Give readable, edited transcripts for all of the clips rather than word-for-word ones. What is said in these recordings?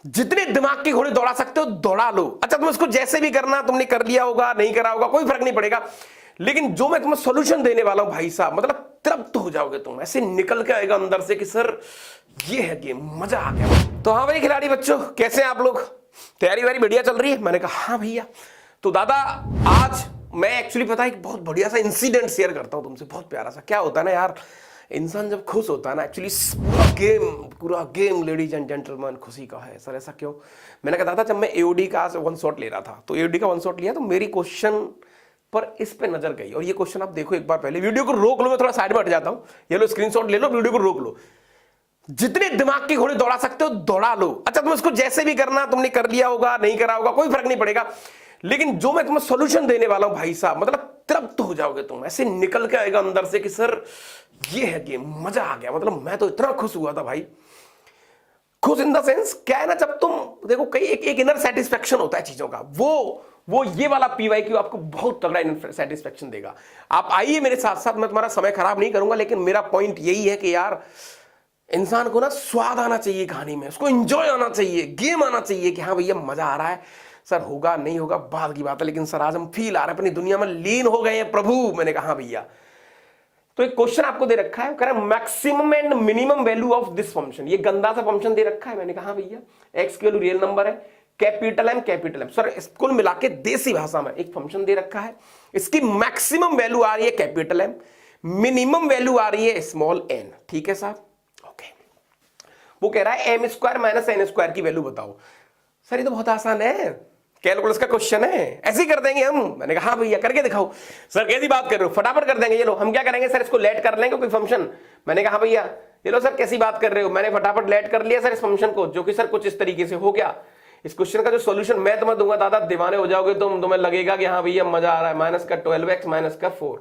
जितने दिमाग की घोड़े दौड़ा सकते हो दौड़ा लो। अच्छा तुम इसको जैसे भी करना, तुमने कर लिया होगा नहीं करा होगा कोई फर्क नहीं पड़ेगा, लेकिन जो मैं तुम्हें सॉल्यूशन देने वाला हूं भाई साहब, मतलब तृप्त हो जाओगे तुम, ऐसे निकल के आएगा अंदर से कि सर ये है गेम, मजा आ गया। तो हाँ भाई खिलाड़ी बच्चों, कैसे हैं आप लोग? तैयारी वारी बढ़िया चल रही है? मैंने कहा हाँ भैया। तो दादा आज मैं एक्चुअली पता है एक बहुत बढ़िया सा इंसिडेंट शेयर करता हूं तुमसे, बहुत प्यारा सा। क्या होता है ना यार, इंसान जब खुश होता है ना, एक्चुअली पूरा गेम लेडीज एंड जेंटलमैन खुशी का है सर। ऐसा क्यों? मैंने कहा था जब मैं एओडी का वन शॉट ले रहा था, तो एओडी का वन शॉट लिया तो मेरी क्वेश्चन पर इस पे नजर गई, और ये क्वेश्चन आप देखो एक बार, पहले वीडियो को रोक लो, मैं थोड़ा साइड में हट जाता हूं, ये लो स्क्रीनशॉट ले लो, वीडियो को रोक लो। जितने दिमाग की घोड़े दौड़ा सकते हो दौड़ा लो। अच्छा तुम इसको जैसे भी करना, तुमने कर लिया होगा नहीं करा होगा कोई फर्क नहीं पड़ेगा, लेकिन जो मैं तुम्हें सॉल्यूशन देने वाला हूं भाई साहब, मतलब तृप्त हो जाओगे तुम, ऐसे निकल के आएगा अंदर से कि सर ये है गेम, मजा आ गया। मतलब मैं तो इतना खुश हुआ था भाई, खुश इन द सेंस क्या है ना, जब तुम देखो कई एक इनर सेटिस्फेक्शन होता है चीजों का, वो ये वाला पीवाईक्यू आपको बहुत तगड़ा इनर सेटिस्फेक्शन देगा। आप आइए मेरे साथ साथ, मैं तुम्हारा समय खराब नहीं करूंगा, लेकिन मेरा पॉइंट यही है कि यार इंसान को ना स्वाद आना चाहिए कहानी में, उसको एंजॉय आना चाहिए, गेम आना चाहिए कि हाँ भैया मजा आ रहा है। सर होगा नहीं होगा बाद की बात है, लेकिन सर आज हम फील आ रहे हैं, अपनी दुनिया में लीन हो गए हैं प्रभु। मैंने कहा हाँ भैया। तो एक क्वेश्चन आपको दे रखा है, कह रहा है maximum and minimum value of this function. ये गंदा सा फंक्शन दे रखा है। मैंने कहा हाँ भैया, एक्स की वैल्यू रियल नंबर है, कैपिटल एम सर, कुल मिला के देसी भाषा में एक फंक्शन दे रखा है, इसकी मैक्सिमम वैल्यू आ रही है कैपिटल एम, मिनिमम वैल्यू आ रही है स्मॉल एन। ठीक है साहब, ओके। वो कह रहा है M square minus N square की वैल्यू बताओ। सर ये तो बहुत आसान है, कैलकुलस का क्वेश्चन है, ऐसे ही कर देंगे हम। मैंने कहा हाँ भैया करके दिखाओ। सर कैसी बात कर रहे हो, फटाफट कर देंगे। ये लो हम क्या करेंगे सर, इसको लेट कर लेंगे कोई फंक्शन। मैंने कहा हाँ भैया। ये लो सर कैसी बात कर रहे हो, मैंने फटाफट लेट कर लिया सर इस फंक्शन को, जो कि सर कुछ इस तरीके से हो गया। इस क्वेश्चन का जो सोल्यूशन मैं तुम्हें दूंगा दादा, दीवाने हो जाओगे तुम, तुम्हें लगेगा कि हाँ भैया मजा आ रहा है। माइनस का 12x माइनस का 4,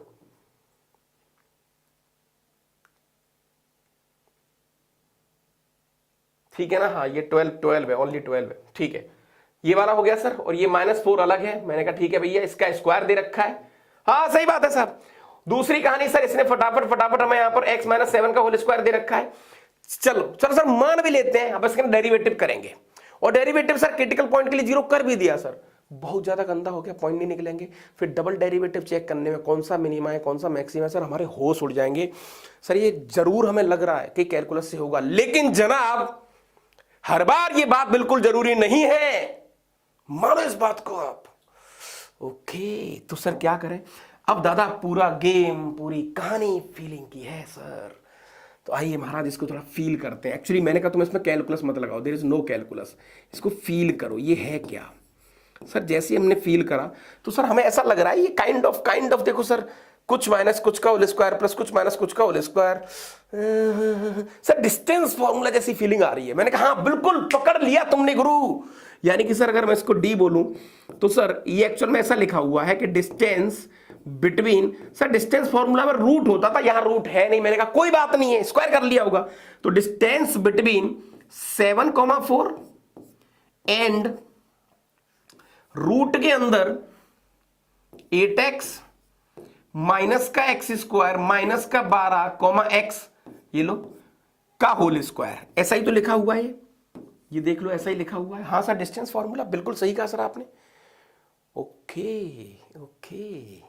ठीक है ना? हाँ ये 12 है, ओनली 12 है, ठीक है। ये वाला हो गया सर, और ये -4 अलग है। मैंने कहा ठीक है भैया, इसका स्क्वायर दे रखा है। हाँ सही बात है सर। दूसरी कहानी सर, इसने फटाफट हमें यहां पर x - 7 का होल स्क्वायर दे रखा है। चलो चलो सर मान भी लेते हैं, अब इसका डेरिवेटिव करेंगे, और डेरिवेटिव सर क्रिटिकल पॉइंट के लिए 0 कर भी दिया सर। बहुत ज्यादा गंदा हो गया, पॉइंट नहीं निकलेंगे। फिर डबल डेरिवेटिव चेक करने में कौन सा मिनिमा है कौन सा मैक्सिमा है, सर हमारे होश उड़ जाएंगे। सर ये जरूर हमें लग रहा है कि कैलकुलस से होगा, लेकिन जनाब हर बार ये बात बिल्कुल जरूरी नहीं है, मानो इस बात को आप। ओके तो सर क्या करें अब दादा, पूरा गेम पूरी कहानी फीलिंग की है सर, तो आइए महाराज इसको थोड़ा फील करते हैं। एक्चुअली मैंने कहा तुम इसमें कैलकुलस मत लगाओ, देयर इज नो कैलकुलस, इसको फील करो ये है क्या। सर जैसे हमने फील करा तो सर हमें ऐसा लग रहा है ये काइंड ऑफ देखो सर, कुछ माइनस कुछ का होल स्क्वायर प्लस कुछ माइनस कुछ का whole square, sir distance formula जैसी फीलिंग आ रही है। मैंने कहा हाँ बिल्कुल पकड़ लिया तुमने गुरु। यानी कि सर अगर मैं इसको डी बोलूं तो सर ये एक्चुअल में ऐसा लिखा हुआ है कि distance between, sir distance formula में रूट होता था, यहां रूट है नहीं। मैंने कहा कोई बात नहीं है, स्क्वायर कर लिया होगा। तो डिस्टेंस बिटवीन 7,4 एंड रूट के अंदर 8x माइनस का एक्स स्क्वायर माइनस का 12 x, ये लो का होल स्क्वायर, ऐसा ही तो लिखा हुआ है, ये देख लो ऐसा ही लिखा हुआ है। हाँ सर डिस्टेंस फॉर्मूला बिल्कुल सही कहा सर आपने। ओके ओके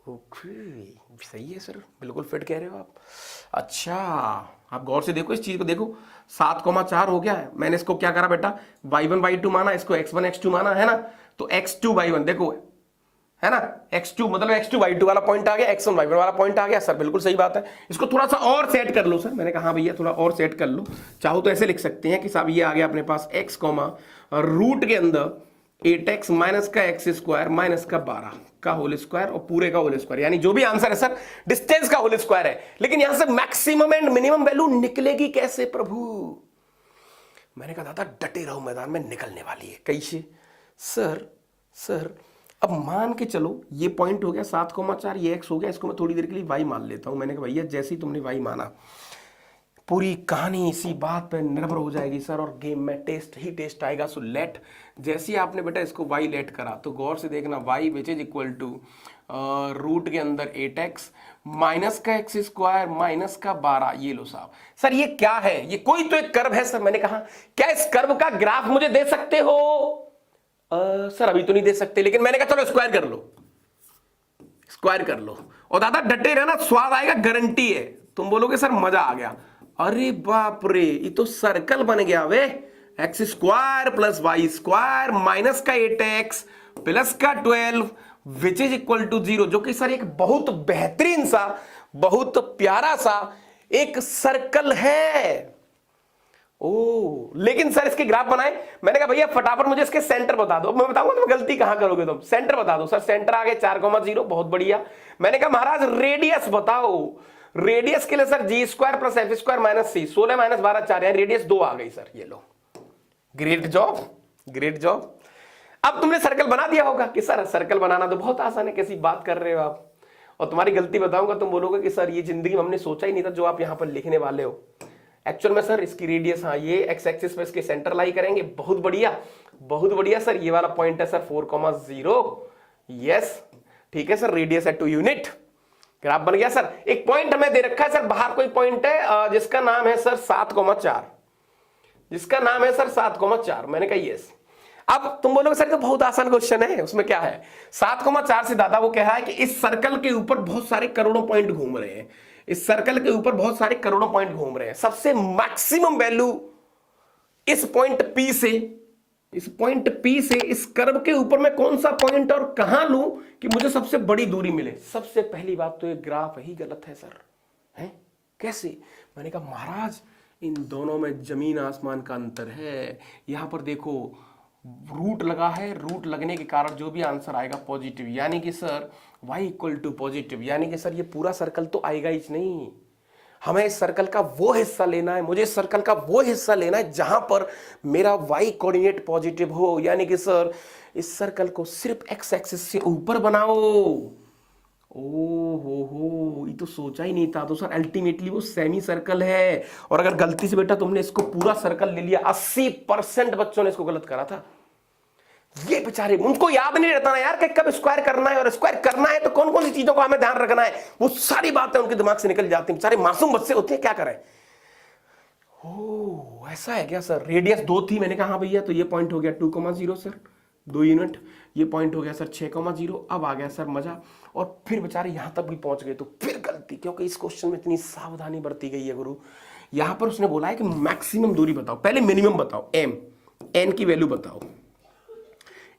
ओके सही है सर, बिल्कुल फिट कह रहे हो आप। अच्छा आप गौर से देखो इस चीज को, देखो 7,4 हो गया है। मैंने इसको क्या करा बेटा, y1 y2 माना, इसको x1 x2 माना है ना, तो x2 y1 देखो है ना, x2 मतलब x2 y2 वाला पॉइंट आ गया, x1 y1 वाला पॉइंट आ गया। सर बिल्कुल सही बात है, इसको थोड़ा सा और सेट कर लो सर। मैंने कहा हाँ भैया थोड़ा और सेट कर लो, चाहो तो ऐसे लिख सकते हैं कि साहब ये आ गया अपने पास x रूट के अंदर 8x माइनस का एक्स स्क्वायर माइनस का 12 का होल स्क्वायर और पूरे का होल स्क्वायर, यानी जो भी आंसर है सर डिस्टेंस का होल स्क्वायर है। लेकिन यहां से मैक्सिमम एंड मिनिमम वैल्यू निकलेगी कैसे प्रभु? मैंने कहा दादा डटे रहो, मैदान में निकलने वाली है। कैसे सर अब मान के चलो ये पॉइंट हो गया 7,4, ये x हो गया, इसको मैं थोड़ी देर के लिए y मान लेता हूं। मैंने कहा भैया जैसे ही तुमने y माना पूरी कहानी इसी बात पर निर्भर हो जाएगी सर, और गेम में टेस्ट ही टेस्ट आएगा। सो लेट, जैसे ही आपने बेटा इसको y लेट करा तो गौर से देखना y which is equal to root के अंदर 8x माइनस का एक्स स्क्वायर माइनस का 12। ये लो साहब, सर ये क्या है? ये कोई तो एक कर्व है सर। मैंने कहा क्या इस कर्व का ग्राफ मुझे दे सकते हो? सर अभी तो नहीं दे सकते, लेकिन मैंने कहा चलो स्क्वायर कर लो, स्क्वायर कर लो। और दादा डटे रहना, स्वाद आएगा, गारंटी है। तुम बोलोगे सर मजा आ गया। अरे बाप रे, ये तो सर्कल बन गया वे। X square plus Y square minus का 8x प्लस का 12 विच इज इक्वल टू 0, जो कि सर एक बहुत बेहतरीन सा, बहुत प्यारा सा एक सर्कल है। ओ, लेकिन सर इसके ग्राफ बनाए। मैंने कहा भैया फटाफट मुझे इसके सेंटर बता दो। मैं बताऊंगा तुम गलती कहां करोगे। तुम सेंटर बता दो। सर सेंटर आ गए 4,0, बहुत बढ़िया। मैंने कहा महाराज रेडियस बताओ। रेडियस के लिए sir G square plus F square minus C, 16 माइनस 12 4, रेडियस 2 आ गई सर। ये लो, ग्रेट जॉब, ग्रेट जॉब। अब तुमने सर्कल बना दिया होगा कि सर सर्कल बनाना तो बहुत आसान है, कैसी बात कर रहे हो आप। और तुम्हारी गलती बताऊंगा, तुम बोलोगे कि सर ये जिंदगी में हमने सोचा ही नहीं था जो आप यहां पर लिखने वाले हो। एक्चुअल में सर इसकी रेडियस, हाँ ये एक्स एक्सिस पे इसके सेंटर लाई करेंगे। बहुत बढ़िया, बहुत बढ़िया सर। ये वाला पॉइंट है सर 4,0। यस ठीक है सर, रेडियस है 2 यूनिट। ग्राफ बन गया सर। एक पॉइंट हमें दे रखा है सर, बाहर कोई पॉइंट है जिसका नाम है सर 7,4, जिसका नाम है सर 7,4। मैंने कहा यस। अब तुम बोलोगे सर तो बहुत आसान क्वेश्चन है, उसमें क्या है? 7,4 से दादा वो कह रहा है कि इस सर्कल के ऊपर बहुत सारे करोड़ों पॉइंट घूम रहे हैं। इस सर्कल के ऊपर बहुत सारे करोड़ों पॉइंट घूम रहे हैं। सबसे मैक्सिमम वैल्यू इस पॉइंट P से, इस पॉइंट P से इस कर्व के ऊपर मैं कौन सा पॉइंट और कहां लूं कि मुझे सबसे बड़ी दूरी मिले? सबसे पहली बात तो ये ग्राफ ही गलत है सर। है कैसे? मैंने कहा महाराज इन दोनों में जमीन आसमान का अंतर है। यहां पर देखो रूट लगा है, रूट लगने के कारण जो भी आंसर आएगा पॉजिटिव, यानी कि sir y equal to positive, यानी कि सर ये पूरा सर्कल तो आएगा ही नहीं। हमें इस सर्कल का वो हिस्सा लेना है, मुझे इस सर्कल का वो हिस्सा लेना है जहां पर मेरा y कोऑर्डिनेट पॉजिटिव हो। यानी कि सर इस सर्कल को सिर्फ x एक्सिस से ऊपर बनाओ। ओ हो, ये तो सोचा ही नहीं था। तो सर अल्टीमेटली वो सेमी सर्कल है। और अगर गलती से बेटा तुमने इसको पूरा सर्कल ले लिया, 80% बच्चों ने इसको गलत करा था। ये बेचारे, उनको याद नहीं रहता ना यार कि कब स्क्वायर करना है, और स्क्वायर करना है तो कौन कौन सी चीजों का हमें ध्यान रखना है। वो सारी बातें उनके दिमाग से निकल जाती हैं। बेचारे मासूम बच्चे होते हैं, क्या करें। ओ ऐसा है क्या सर? रेडियस 2 थी। मैंने कहा हाँ भैया, तो ये पॉइंट हो गया 2,0 सर, 2 यूनिट। ये पॉइंट हो गया सर 6,0। अब आ गया सर मजा। और फिर बेचारे यहां तक भी पहुंच गए तो फिर गलती, क्योंकि इस क्वेश्चन में इतनी सावधानी बरती गई है गुरु। यहां पर उसने बोला है कि मैक्सिमम दूरी बताओ, पहले मिनिमम बताओ, एन की वैल्यू बताओ,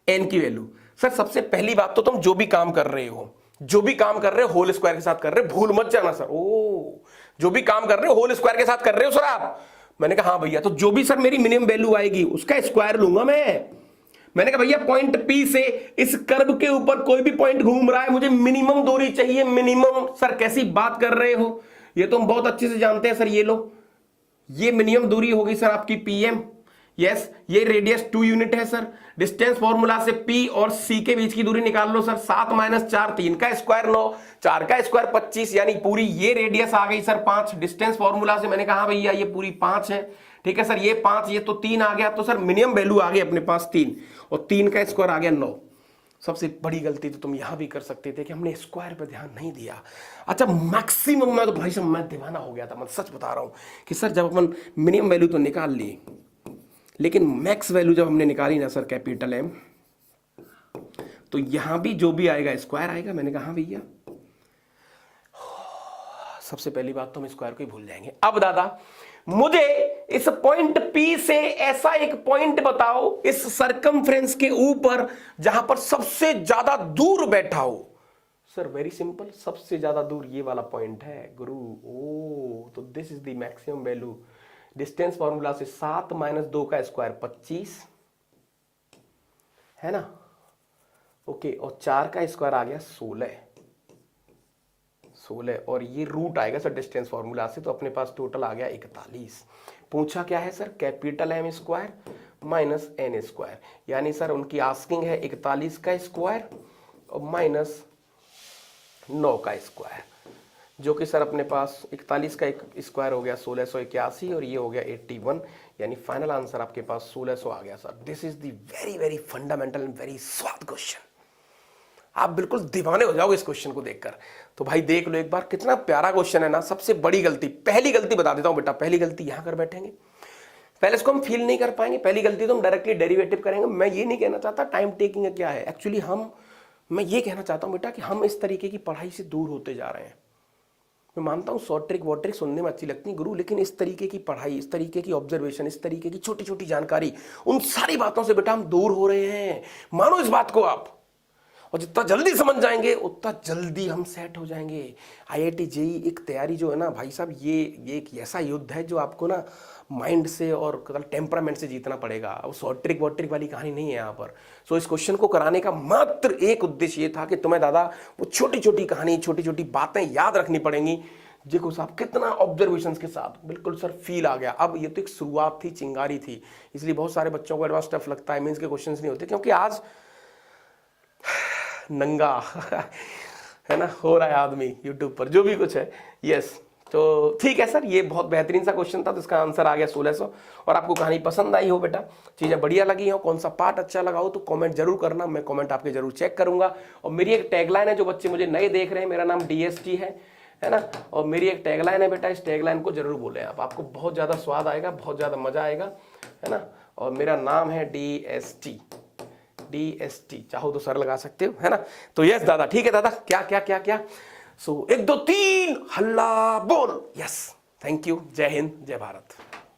एन की वैल्यू। सर सबसे पहली बात तो तुम जो भी काम कर रहे हो, जो भी काम कर रहे हो होल स्क्वायर के साथ कर रहे हो, भूल मत जाना सर। ओ जो भी काम कर रहे हो होल स्क्वायर के साथ कर रहे हो सर आप? मैंने कहा हाँ भैया, तो जो भी सर मेरी मिनिमम वैल्यू आएगी उसका स्क्वायर लूंगा मैं। मैंने कहा भैया पॉइंट P से इस कर्व के ऊपर कोई भी पॉइंट घूम रहा है, मुझे मिनिमम दूरी चाहिए, मिनिमम। सर कैसी बात कर रहे हो, ये तो हम बहुत अच्छे से जानते हैं सर। ये लो, ये मिनिमम दूरी होगी सर आपकी PM। यस, ये रेडियस 2 यूनिट है सर। डिस्टेंस फॉर्मूला से P और C के बीच की दूरी निकाल लो सर। 7 - 4, 3 का स्क्वायर 9, 4 का स्क्वायर 25, यानी पूरी ये रेडियस आ गई सर 5। डिस्टेंस फॉर्मूला से मैंने कहा भैया ये पूरी 5 है। ठीक है सर, ये 5, ये तो 3 आ गया। तो सर मिनिमम वैल्यू आ गई अपने पास 3, और 3 का स्क्वायर आ गया 9। सबसे बड़ी गलती तो तुम यहां भी कर सकते थे कि हमने स्क्वायर पे ध्यान नहीं दिया। अच्छा मैक्सिमम में तो भाई साहब मैं दीवाना हो गया था। मैं सच बता रहा हूं कि सर जब अपन मिनिमम वैल्यू तो निकाल ली, लेकिन मैक्स वैल्यू जब हमने निकाली ना सर कैपिटल M, तो यहां भी जो भी आएगा स्क्वायर आएगा। मैंने कहा हाँ भैया, सबसे पहली बात तो हम स्क्वायर को ही भूल जाएंगे। अब दादा मुझे इस पॉइंट P से ऐसा एक पॉइंट बताओ इस सरकमफ्रेंस के ऊपर जहां पर सबसे ज्यादा दूर बैठा हो। सर वेरी सिंपल, सबसे ज्यादा दूर ये वाला पॉइंट है गुरु। ओ तो this is the maximum value. Distance formula से 7 - 2 का स्क्वायर 25 है ना। ओके, और 4 का स्क्वायर आ गया 16, और ये रूट आएगा सर डिस्टेंस फॉर्मूला से, तो अपने पास टोटल आ गया 41। पूछा क्या है sir? Capital M square minus N square, यानी सर उनकी आस्किंग है 41 का स्क्वायर और माइनस 9 का स्क्वायर, जो कि सर अपने पास 41 का स्क्वायर हो गया 1681, और ये हो गया 81, यानी फाइनल आंसर आपके पास 1600 आ गया sir. This is the very very fundamental and very स्वाद क्वेश्चन। आप बिल्कुल दीवाने हो जाओगे इस क्वेश्चन को देखकर। तो भाई देख लो एक बार, कितना प्यारा क्वेश्चन है ना। सबसे बड़ी गलती, पहली गलती बता देता हूं बेटा, पहली गलती यहां कर बैठेंगे, पहले इसको हम फील नहीं कर पाएंगे, पहली गलती तो हम डायरेक्टली डेरिवेटिव करेंगे। मैं ये नहीं कहना चाहता टाइम टेकिंग क्या है एक्चुअली, मैं ये कहना चाहता हूं बेटा कि हम इस तरीके की पढ़ाई से दूर होते जा रहे हैं। मैं मानता हूं शॉर्ट ट्रिक वॉट ट्रिक सुनने में अच्छी लगती है गुरु, लेकिन इस तरीके की पढ़ाई, इस तरीके की ऑब्जर्वेशन, इस तरीके की छोटी छोटी जानकारी, उन सारी बातों से बेटा हम दूर हो रहे हैं। मानो इस बात को आप, और जितना जल्दी समझ जाएंगे उतना जल्दी हम सेट हो जाएंगे। आईआईटी जेईई एक तैयारी जो है ना भाई साहब, ये एक ऐसा युद्ध है जो आपको ना माइंड से और टेम्परामेंट से जीतना पड़ेगा। वो शॉर्ट ट्रिक वॉट ट्रिक वाली कहानी नहीं है यहाँ पर। सो इस क्वेश्चन को कराने का मात्र एक उद्देश्य ये था कि तुम्हें दादा वो छोटी छोटी कहानी, छोटी छोटी बातें याद रखनी पड़ेंगी। देखो साहब कितना ऑब्जर्वेशंस के साथ, बिल्कुल सर फील आ गया। अब ये तो एक शुरुआत थी, चिंगारी थी, इसलिए बहुत सारे बच्चों को एडवांस टफ लगता है, मीन्स के क्वेश्चंस नहीं होते, क्योंकि आज नंगा है ना हो रहा है आदमी यूट्यूब पर, जो भी कुछ है। यस, तो ठीक है सर, ये बहुत बेहतरीन सा क्वेश्चन था, तो इसका आंसर आ गया 1600। और आपको कहानी पसंद आई हो बेटा, चीज़ें बढ़िया लगी हो, कौन सा पार्ट अच्छा लगा हो, तो कमेंट जरूर करना, मैं कमेंट आपके जरूर चेक करूंगा। और मेरी एक टैगलाइन है, जो बच्चे मुझे नए देख रहे हैं, मेरा नाम DST है ना, और मेरी एक टैगलाइन है बेटा, इस टैगलाइन को जरूर बोले आप, आपको बहुत ज़्यादा स्वाद आएगा, बहुत ज़्यादा मजा आएगा, है ना। और मेरा नाम है DST, चाहो तो सर लगा सकते हो, है ना। तो यस दादा, ठीक है दादा, क्या क्या क्या क्या, सो 1 2 3 हल्ला बोल। यस, थैंक यू, जय हिंद, जय भारत।